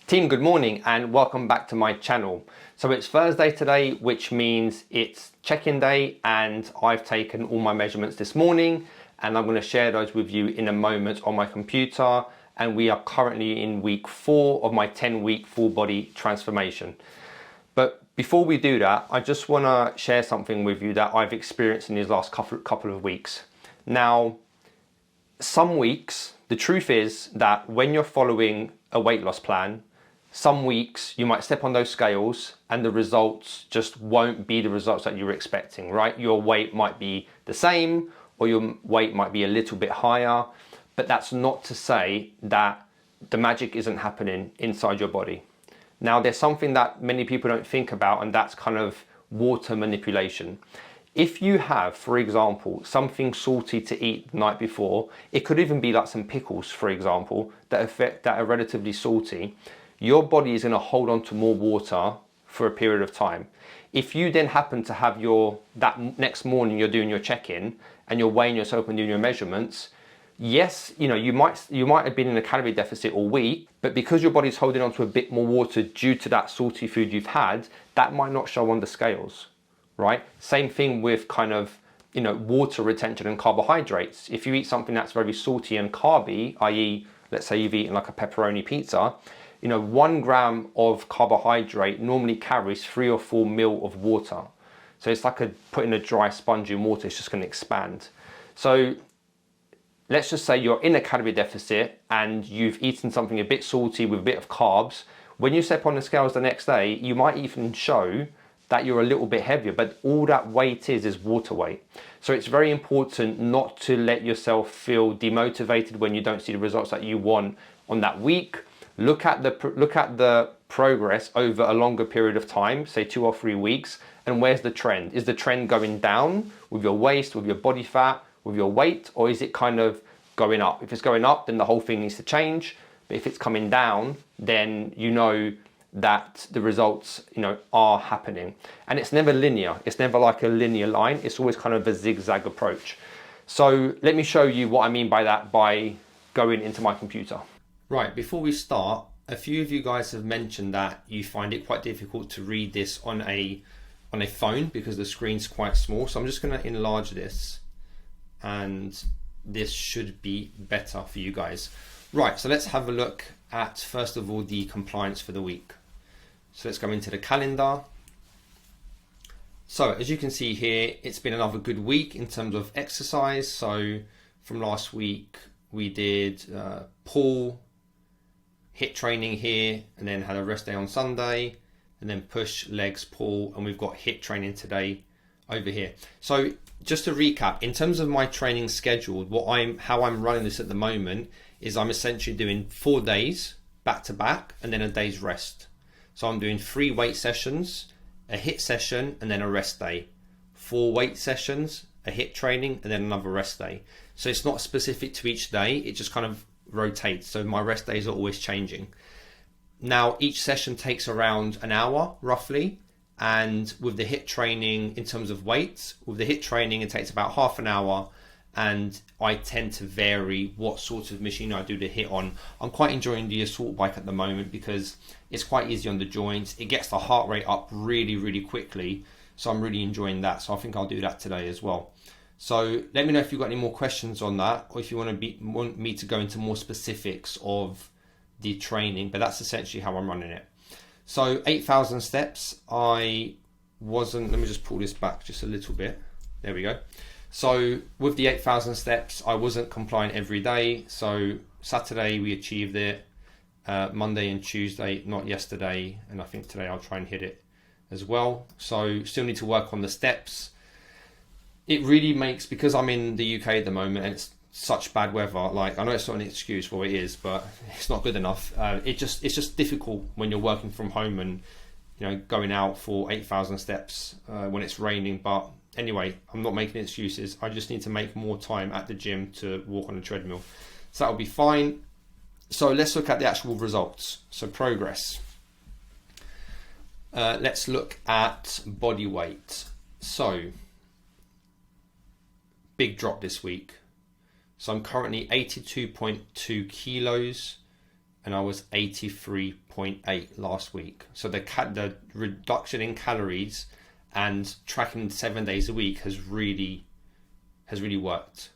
Team, good morning and welcome back to my channel. So it's Thursday today, which means it's check-in day, and I've taken all my measurements this morning and I'm going to share those with you in a moment on my computer. And we are currently in week 4 of my 10-week full body transformation. But before we do that, I just want to share something with you that I've experienced in these last couple of weeks. Now, some weeks, the truth is that when you're following a weight loss plan, some weeks you might step on those scales and the results just won't be the results that you were expecting, right? Your weight might be the same or your weight might be a little bit higher, but that's not to say that the magic isn't happening inside your body. Now, there's something that many people don't think about, and that's kind of water manipulation. If you have, for example, something salty to eat the night before, it could even be like some pickles, for example, that are relatively salty, your body is going to hold on to more water for a period of time. If you then happen to have that next morning you're doing your check-in and you're weighing yourself and doing your measurements, yes, you might have been in a calorie deficit all week, but because your body's holding on to a bit more water due to that salty food you've had, that might not show on the scales, right? Same thing with kind of, water retention and carbohydrates. If you eat something that's very salty and carby, i.e., let's say you've eaten like a pepperoni pizza, 1 gram of carbohydrate normally carries 3 or 4 mil of water. So it's like putting a dry sponge in water, it's just going to expand. So let's just say you're in a calorie deficit and you've eaten something a bit salty with a bit of carbs. When you step on the scales the next day, you might even show that you're a little bit heavier, but all that weight is water weight. So it's very important not to let yourself feel demotivated when you don't see the results that you want on that week. Look at the progress over a longer period of time, say 2 or 3 weeks, and where's the trend? Is the trend going down with your waist, with your body fat, with your weight, or is it kind of going up? If it's going up, then the whole thing needs to change. But if it's coming down, then you know that the results, are happening. And it's never linear. It's never like a linear line. It's always kind of a zigzag approach. So let me show you what I mean by that by going into my computer. Right, before we start, a few of you guys have mentioned that you find it quite difficult to read this on a phone because the screen's quite small. So I'm just going to enlarge this and this should be better for you guys. Right, so let's have a look at, first of all, the compliance for the week. So let's go into the calendar. So as you can see here, it's been another good week in terms of exercise. So from last week, we did pull, HIIT training here, and then had a rest day on Sunday, and then push, legs, pull, and we've got HIIT training today over here. So just to recap, in terms of my training schedule, how I'm running this at the moment is I'm essentially doing 4 days back to back and then a day's rest. So I'm doing 3 weight sessions, a HIIT session, and then a rest day. 4 weight sessions, a HIIT training, and then another rest day. So it's not specific to each day, it just kind of rotates. So my rest days are always changing. Now each session takes around an hour roughly, and with the HIIT training, in terms of weights, with the HIIT training it takes about half an hour, and I tend to vary what sort of machine I do the HIIT on. I'm quite enjoying the assault bike at the moment because it's quite easy on the joints. It gets the heart rate up really quickly, so I'm really enjoying that. So I think I'll do that today as well. So let me know if you've got any more questions on that, or if you want me to go into more specifics of the training, but that's essentially how I'm running it. So 8,000 steps, let me just pull this back just a little bit. There we go. So with the 8,000 steps, I wasn't compliant every day. So Saturday we achieved it, Monday and Tuesday, not yesterday, and I think today I'll try and hit it as well. So still need to work on the steps. It really makes, because I'm in the UK at the moment and it's such bad weather, like I know it's not an excuse for what it is, but it's not good enough. It's just difficult when you're working from home and going out for 8,000 steps when it's raining. But anyway, I'm not making excuses. I just need to make more time at the gym to walk on the treadmill. So that'll be fine. So let's look at the actual results. So progress. Let's look at body weight. So big drop this week. So I'm currently 82.2 kilos and I was 83.8 last week. So the reduction in calories and tracking 7 days a week has really worked.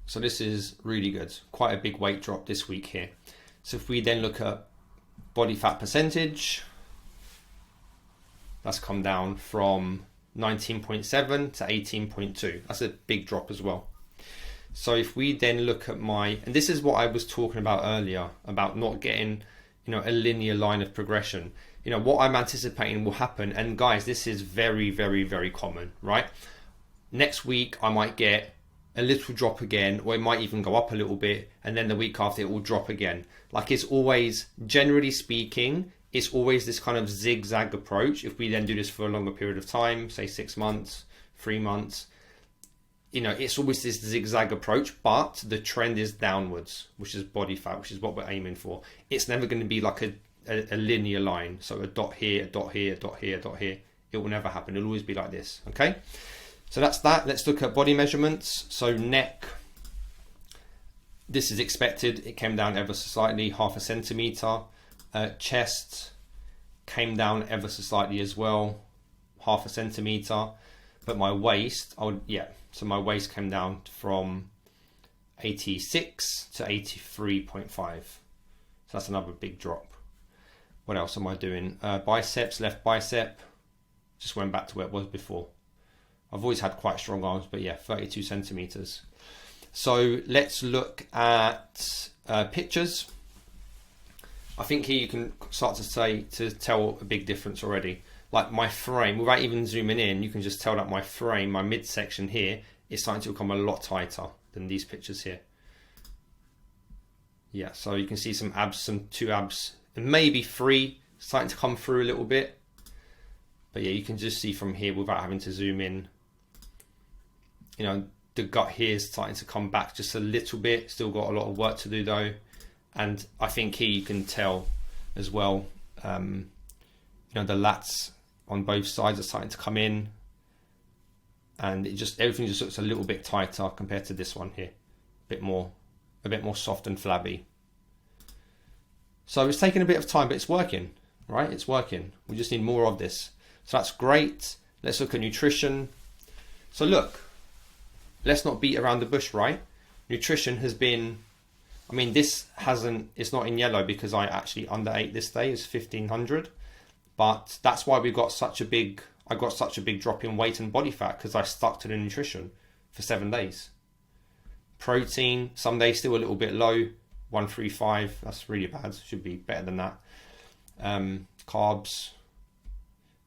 So this is really good. Quite a big weight drop this week here. So if we then look at body fat percentage, that's come down from 19.7 to 18.2. That's a big drop as well. So if we then look at and this is what I was talking about earlier, about not getting, a linear line of progression. What I'm anticipating will happen, and guys, this is very, very, very common, right? Next week, I might get a little drop again, or it might even go up a little bit, and then the week after it will drop again. Like, it's always, generally speaking, it's always this kind of zigzag approach. If we then do this for a longer period of time, say 6 months, 3 months, it's always this zigzag approach, but the trend is downwards, which is body fat, which is what we're aiming for. It's never going to be like a linear line. So a dot here, a dot here, a dot here, a dot here. It will never happen. It'll always be like this. Okay. So that's that. Let's look at body measurements. So neck, this is expected. It came down ever so slightly, 0.5 centimeter. Chest came down ever so slightly as well, 0.5 centimeter. But my waist, so my waist came down from 86 to 83.5. So that's another big drop. What else am I doing? Biceps, left bicep, just went back to where it was before. I've always had quite strong arms, but 32 centimeters. So let's look at pictures. I think here you can start to tell a big difference already. Like my frame, without even zooming in, you can just tell that my frame, my midsection here, is starting to become a lot tighter than these pictures here. Yeah, so you can see some abs, some 2 abs, and maybe 3 starting to come through a little bit. But yeah, you can just see from here without having to zoom in. The gut here is starting to come back just a little bit. Still got a lot of work to do though. And I think here you can tell as well, the lats on both sides are starting to come in, and everything just looks a little bit tighter compared to this one here, a bit more soft and flabby. So it's taking a bit of time, but it's working, right? It's working. We just need more of this. So that's great. Let's look at nutrition. So look, let's not beat around the bush, right? Nutrition has been, it's not in yellow because I actually underate this day. It's 1500. But that's why I got such a big drop in weight and body fat, because I stuck to the nutrition for 7 days. Protein, some days still a little bit low, 135. That's really bad. Should be better than that. Carbs,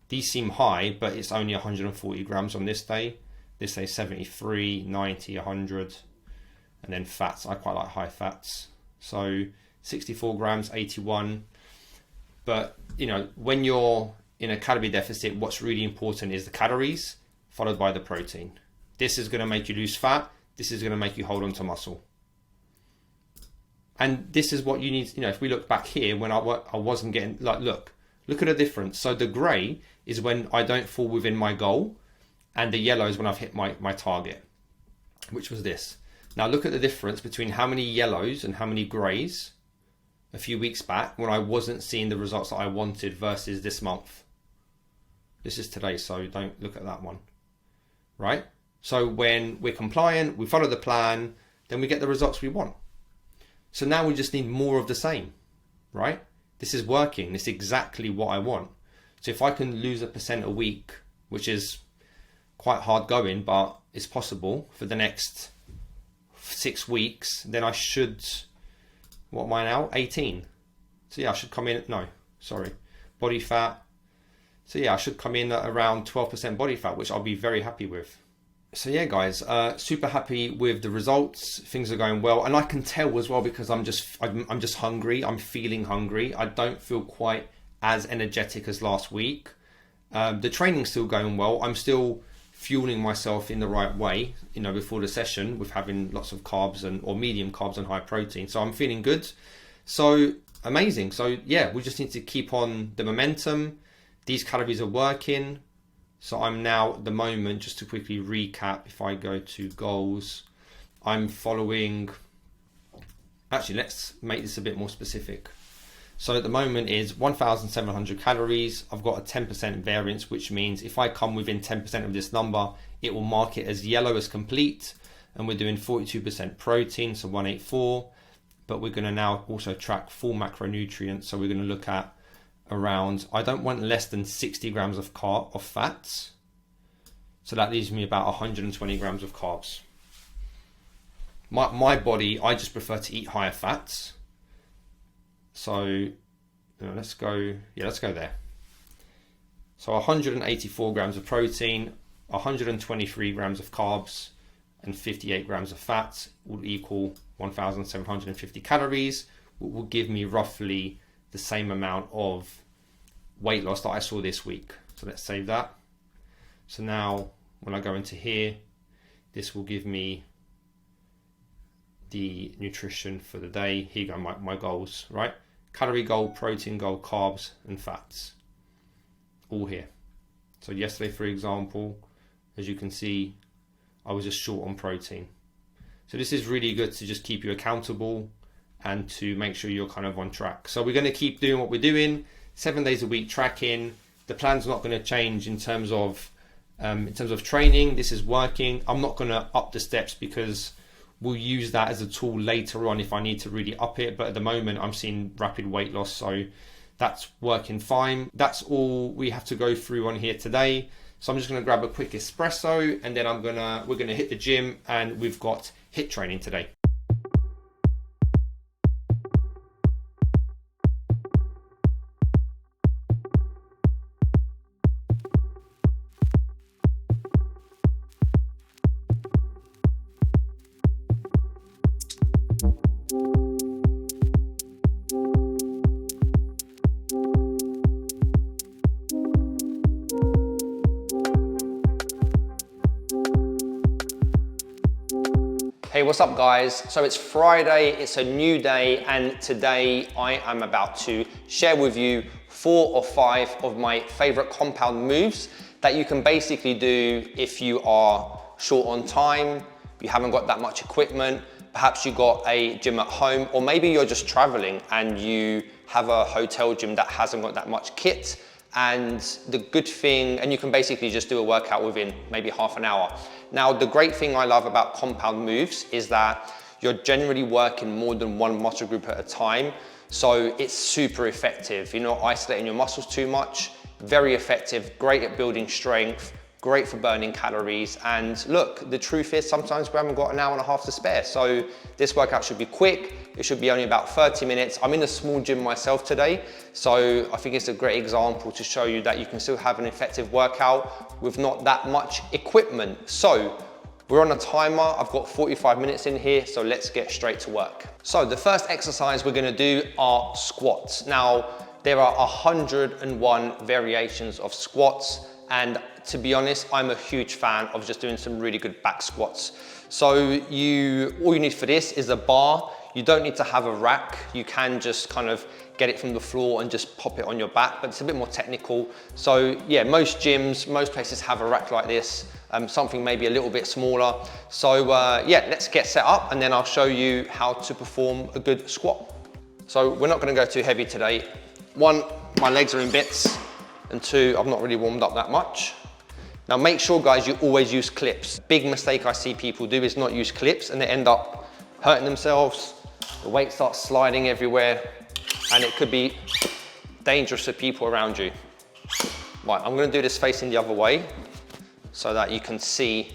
these seem high, but it's only 140 grams on this day. This day 73, 90, 100. And then fats, I quite like high fats. So 64 grams, 81. But, when you're in a calorie deficit, what's really important is the calories followed by the protein. This is going to make you lose fat. This is going to make you hold on to muscle. And this is what you need. If we look back here, when I wasn't getting, look at the difference. So the gray is when I don't fall within my goal, and the yellow is when I've hit my target, which was this. Now look at the difference between how many yellows and how many grays a few weeks back when I wasn't seeing the results that I wanted versus this month. This is today, so don't look at that one, right? So when we're compliant, we follow the plan, then we get the results we want. So now we just need more of the same, right? This is working. This is exactly what I want. So if I can lose 1% a week, which is quite hard going, but it's possible for the next 6 weeks, then I should, what am I now? 18. So yeah, I should come in, body fat. So yeah, I should come in at around 12% body fat, which I'll be very happy with. So yeah, guys, super happy with the results. Things are going well, and I can tell as well because I'm just hungry. I'm feeling hungry. I don't feel quite as energetic as last week. The training's still going well. I'm still fueling myself in the right way, before the session with having lots of carbs or medium carbs and high protein. So I'm feeling good. So amazing. So yeah, we just need to keep on the momentum. These calories are working. So I'm now at the moment, just to quickly recap, if I go to goals, I'm following Actually, let's make this a bit more specific. So at the moment is 1,700 calories. I've got a 10% variance, which means if I come within 10% of this number, it will mark it as yellow as complete. And we're doing 42% protein, so 184. But we're going to now also track full macronutrients. So we're going to look at around, I don't want less than 60 grams of fats. So that leaves me about 120 grams of carbs. My body, I just prefer to eat higher fats. So let's go there. So 184 grams of protein, 123 grams of carbs, and 58 grams of fats will equal 1,750 calories, which will give me roughly the same amount of weight loss that I saw this week. So let's save that. So now when I go into here, this will give me the nutrition for the day. Here you go, my goals, right? Calorie goal, protein goal, carbs, and fats, all here. So yesterday, for example, as you can see, I was just short on protein. So this is really good to just keep you accountable and to make sure you're kind of on track. So we're going to keep doing what we're doing, 7 days a week tracking. The plan's not going to change in terms of training. This is working. I'm not going to up the steps because we'll use that as a tool later on if I need to really up it. But at the moment, I'm seeing rapid weight loss, so that's working fine. That's all we have to go through on here today. So I'm just going to grab a quick espresso, and then we're going to hit the gym, and we've got HIIT training today. Hey, what's up guys? So it's Friday, it's a new day, and today I am about to share with you 4 or 5 of my favorite compound moves that you can basically do if you are short on time, you haven't got that much equipment, perhaps you got a gym at home, or maybe you're just traveling and you have a hotel gym that hasn't got that much kit. And the good thing, and you can basically just do a workout within maybe half an hour. Now, the great thing I love about compound moves is that you're generally working more than one muscle group at a time. So it's super effective. You're not isolating your muscles too much, very effective, great at building strength, great for burning calories. And look, the truth is sometimes we haven't got an hour and a half to spare. So this workout should be quick. It should be only about 30 minutes. I'm in a small gym myself today, so I think it's a great example to show you that you can still have an effective workout with not that much equipment. So we're on a timer. I've got 45 minutes in here, so let's get straight to work. So the first exercise we're gonna do are squats. Now, there are 101 variations of squats, and to be honest, I'm a huge fan of just doing some really good back squats. So all you need for this is a bar. You don't need to have a rack. You can just kind of get it from the floor and just pop it on your back, but it's a bit more technical. So yeah, most gyms, most places have a rack like this, something maybe a little bit smaller. So yeah, let's get set up and then I'll show you how to perform a good squat. So we're not gonna go too heavy today. 1, my legs are in bits, and 2, I've not really warmed up that much. Now make sure guys, you always use clips. Big mistake I see people do is not use clips and they end up hurting themselves. The weight starts sliding everywhere and it could be dangerous for people around you. Right, I'm gonna do this facing the other way so that you can see.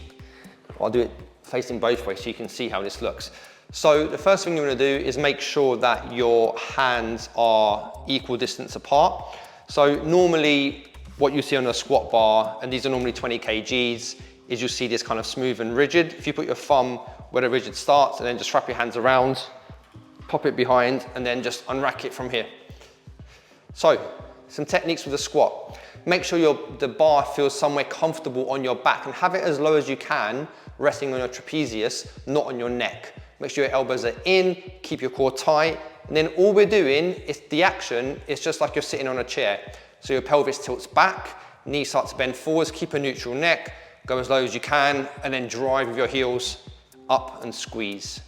I'll do it facing both ways so you can see how this looks. So the first thing you're gonna do is make sure that your hands are equal distance apart. So normally what you see on a squat bar, and these are normally 20 kgs, is you'll see this kind of smooth and rigid. If you put your thumb where the rigid starts and then just wrap your hands around, pop it behind, and then just unrack it from here. So, some techniques with the squat. Make sure the bar feels somewhere comfortable on your back and have it as low as you can, resting on your trapezius, not on your neck. Make sure your elbows are in, keep your core tight, and then all we're doing is the action is just like you're sitting on a chair. So your pelvis tilts back, knees start to bend forwards, keep a neutral neck, go as low as you can, and then drive with your heels up and squeeze.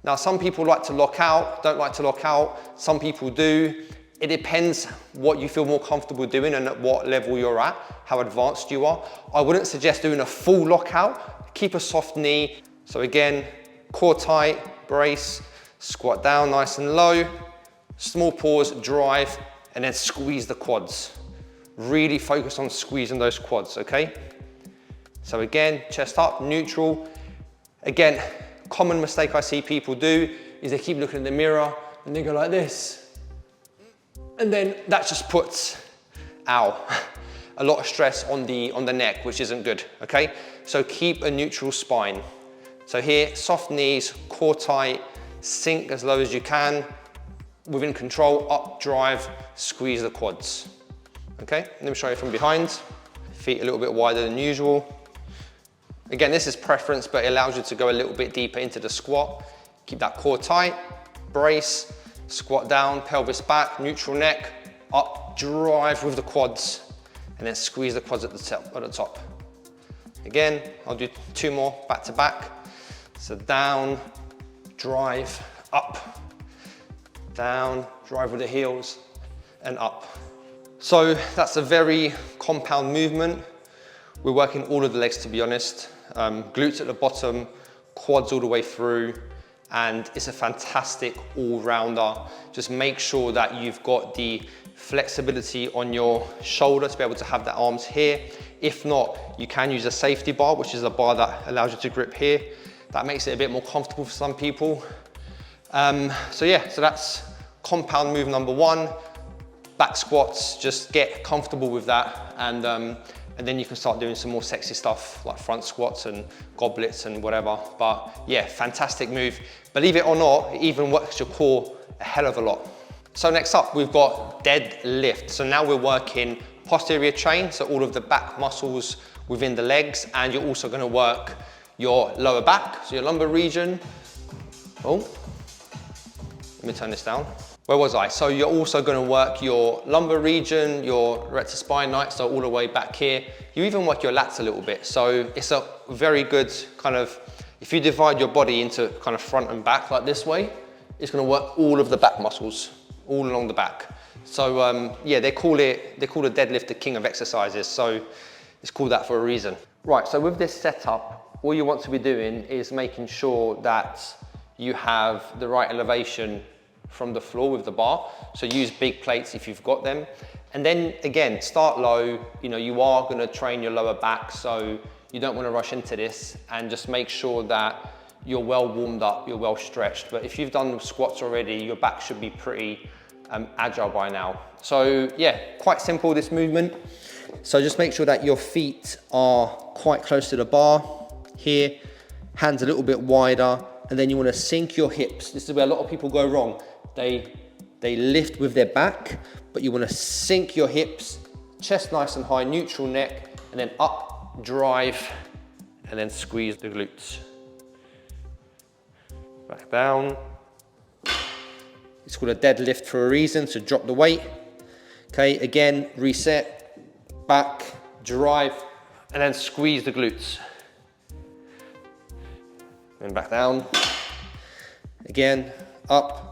Now, some people like to lock out, don't like to lock out. Some people do. It depends what you feel more comfortable doing and at what level you're at, how advanced you are. I wouldn't suggest doing a full lockout. Keep a soft knee. So again, core tight, brace, squat down nice and low, small pause, drive, and then squeeze the quads. Really focus on squeezing those quads, okay? So again, chest up, neutral. Again, common mistake I see people do is they keep looking in the mirror and they go like this. And then that just puts, a lot of stress on the neck, which isn't good, okay? So keep a neutral spine. So here, soft knees, core tight, sink as low as you can, within control, up, drive, squeeze the quads. Okay, let me show you from behind. Feet a little bit wider than usual. Again, this is preference, but it allows you to go a little bit deeper into the squat. Keep that core tight, brace, squat down, pelvis back, neutral neck, up, drive with the quads, and then squeeze the quads at the top. Again, I'll do 2 more back to back. So down, drive, up, down, drive with the heels, and up. So that's a very compound movement. We're working all of the legs, to be honest. Glutes at the bottom, quads all the way through, and it's a fantastic all-rounder. Just make sure that you've got the flexibility on your shoulder to be able to have the arms here. If not, you can use a safety bar, which is a bar that allows you to grip here. That makes it a bit more comfortable for some people. So that's compound move number 1. Back squats, just get comfortable with that, and then you can start doing some more sexy stuff like front squats and goblets and whatever. But yeah, fantastic move. Believe it or not, it even works your core a hell of a lot. So next up, we've got deadlift. So now we're working posterior chain, so all of the back muscles within the legs, and you're also gonna work your lower back, so your lumbar region. Oh, let me turn this down. Where was I? So you're also gonna work your lumbar region, your rectus spinae, so all the way back here. You even work your lats a little bit. So it's a very good kind of, if you divide your body into kind of front and back like this way, it's gonna work all of the back muscles, all along the back. So yeah, they call a deadlift the king of exercises. So it's called that for a reason. Right, so with this setup, all you want to be doing is making sure that you have the right elevation from the floor with the bar. So use big plates if you've got them. And then again, start low. You are gonna train your lower back, so you don't wanna rush into this, and just make sure that you're well warmed up, you're well stretched. But if you've done squats already, your back should be pretty agile by now. So yeah, quite simple, this movement. So just make sure that your feet are quite close to the bar here, hands a little bit wider, and then you wanna sink your hips. This is where a lot of people go wrong. They lift with their back, but you want to sink your hips, chest nice and high, neutral neck, and then up, drive, and then squeeze the glutes. Back down. It's called a deadlift for a reason, so drop the weight. Okay, again, reset, back, drive, and then squeeze the glutes. Then back down. Again, up.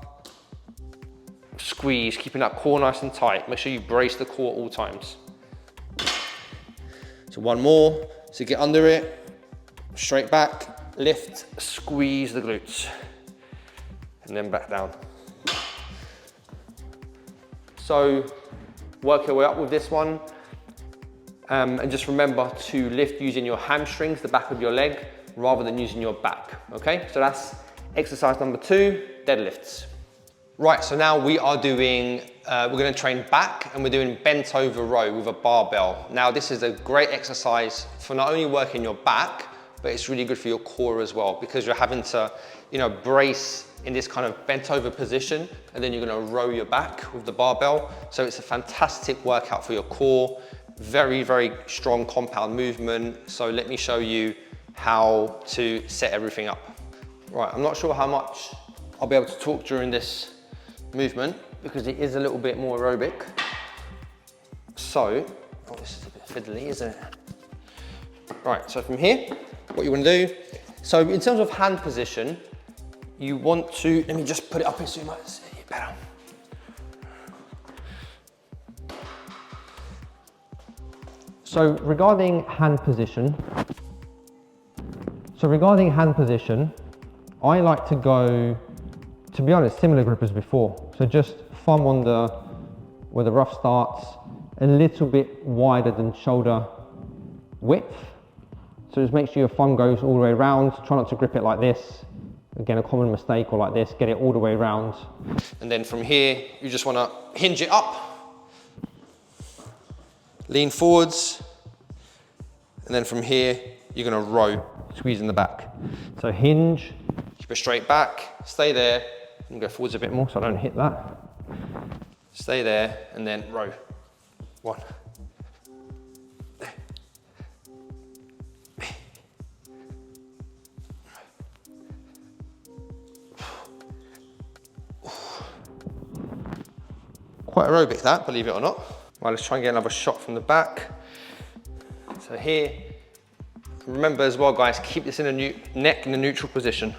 Squeeze, keeping that core nice and tight. Make sure you brace the core at all times. So one more, so get under it, straight back, lift, squeeze the glutes, and then back down. So work your way up with this one, and just remember to lift using your hamstrings, the back of your leg, rather than using your back, okay? So that's exercise number 2, deadlifts. Right, so now we are doing, we're gonna train back, and we're doing bent over row with a barbell. Now this is a great exercise for not only working your back, but it's really good for your core as well, because you're having to, brace in this kind of bent over position, and then you're gonna row your back with the barbell. So it's a fantastic workout for your core, very, very strong compound movement. So let me show you how to set everything up. Right, I'm not sure how much I'll be able to talk during this movement because it is a little bit more aerobic. So, oh, this is a bit fiddly, isn't it? Right, so from here, what you want to do, so in terms of hand position, you want to, let me just put it up here so you might see it better. So regarding hand position, I like to go, to be honest, similar grip as before. So just thumb on where the rough starts, a little bit wider than shoulder width. So just make sure your thumb goes all the way around. Try not to grip it like this. Again, a common mistake, or like this, get it all the way around. And then from here, you just wanna hinge it up, lean forwards, and then from here, you're gonna row, squeeze in the back. So hinge, keep it straight back, stay there, and go forwards a bit more so I don't hit that. Stay there, and then row. 1. Quite aerobic that, believe it or not. Right, let's try and get another shot from the back. So here, remember as well guys, keep this in a neck in a neutral position.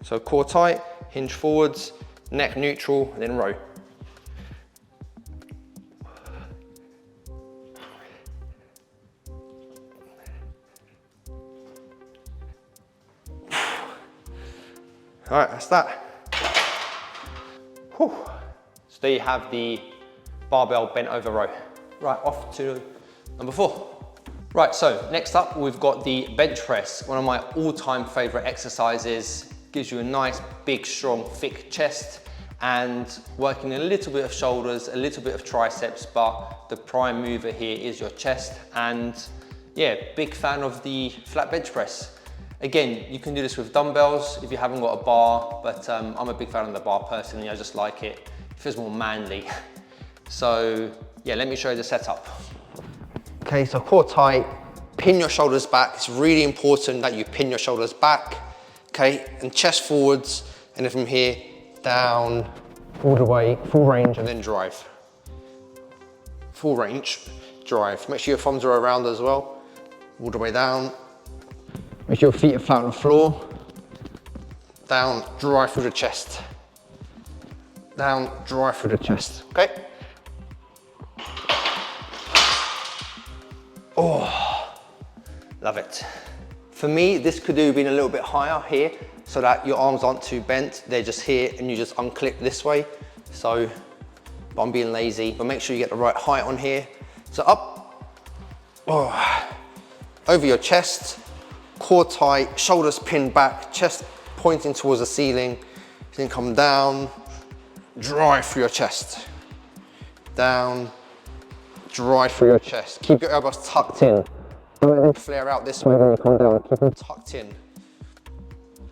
So core tight, hinge forwards, neck neutral, and then row. All right, that's that. Whew. So there you have the barbell bent over row. Right, off to number 4. Right, so next up we've got the bench press, one of my all-time favorite exercises. Gives you a nice, big, strong, thick chest and working a little bit of shoulders, a little bit of triceps, but the prime mover here is your chest. And yeah, big fan of the flat bench press. Again, you can do this with dumbbells if you haven't got a bar, but I'm a big fan of the bar personally. I just like it. It feels more manly. So yeah, let me show you the setup. Okay, so core tight, pin your shoulders back. It's really important that you pin your shoulders back. Okay, and chest forwards, and then from here, down, all the way, full range, and then drive. Full range, drive. Make sure your thumbs are around as well. All the way down. Make sure your feet are flat on the floor. Down, drive through the chest. Down, drive through the chest, okay? Oh, love it. For me, this could have been a little bit higher here so that your arms aren't too bent. They're just here and you just unclip this way. So, but I'm being lazy, but make sure you get the right height on here. So up, oh, over your chest, core tight, shoulders pinned back, chest pointing towards the ceiling. Then come down, drive through your chest. Down, drive through your chest. Keep your elbows tucked in. Don't let them flare out this way when you come down. Keep them tucked in.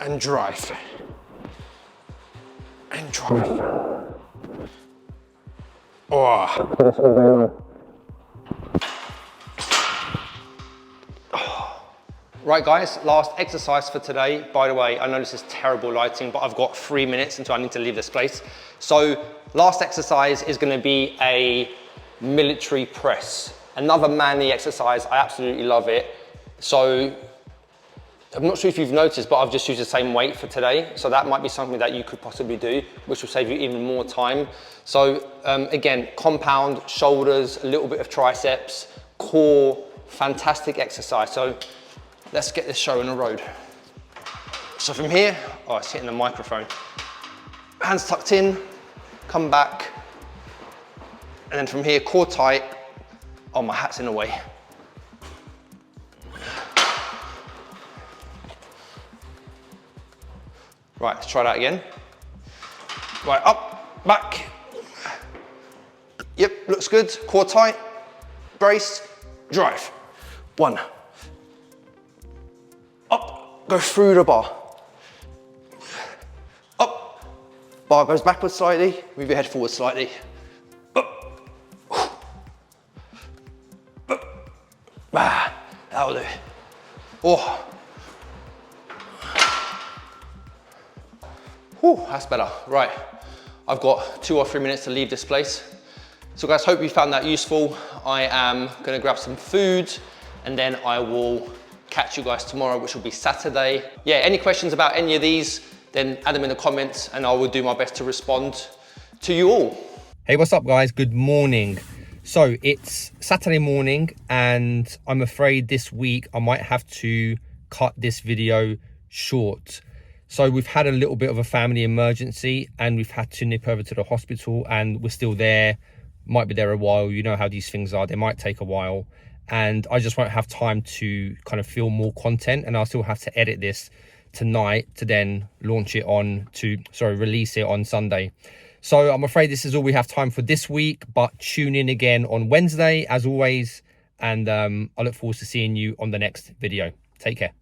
And drive. And drive. Oh. Right guys, last exercise for today. By the way, I know this is terrible lighting, but I've got 3 minutes until I need to leave this place. So last exercise is going to be a military press. Another manly exercise, I absolutely love it. So I'm not sure if you've noticed, but I've just used the same weight for today. So that might be something that you could possibly do, which will save you even more time. So again, compound, shoulders, a little bit of triceps, core, fantastic exercise. So let's get this show on the road. So from here, oh, it's hitting the microphone. Hands tucked in, come back. And then from here, core tight. Oh, my hat's in the way. Right, let's try that again. Right, up, back. Yep, looks good. Core tight, brace, drive. 1. Up, go through the bar. Up, bar goes backwards slightly, move your head forward slightly. That'll do. Oh. Whew, that's better. Right, I've got 2 or 3 minutes to leave this place. So guys, hope you found that useful. I am gonna grab some food and then I will catch you guys tomorrow, which will be Saturday. Yeah, any questions about any of these, then add them in the comments and I will do my best to respond to you all. Hey, what's up guys? Good morning. So it's Saturday morning and I'm afraid this week I might have to cut this video short. So we've had a little bit of a family emergency and we've had to nip over to the hospital and we're still there. Might be there a while. You know how these things are. They might take a while. And I just won't have time to kind of film more content, and I'll still have to edit this tonight to then release it on Sunday. So I'm afraid this is all we have time for this week, but tune in again on Wednesday as always. And I look forward to seeing you on the next video. Take care.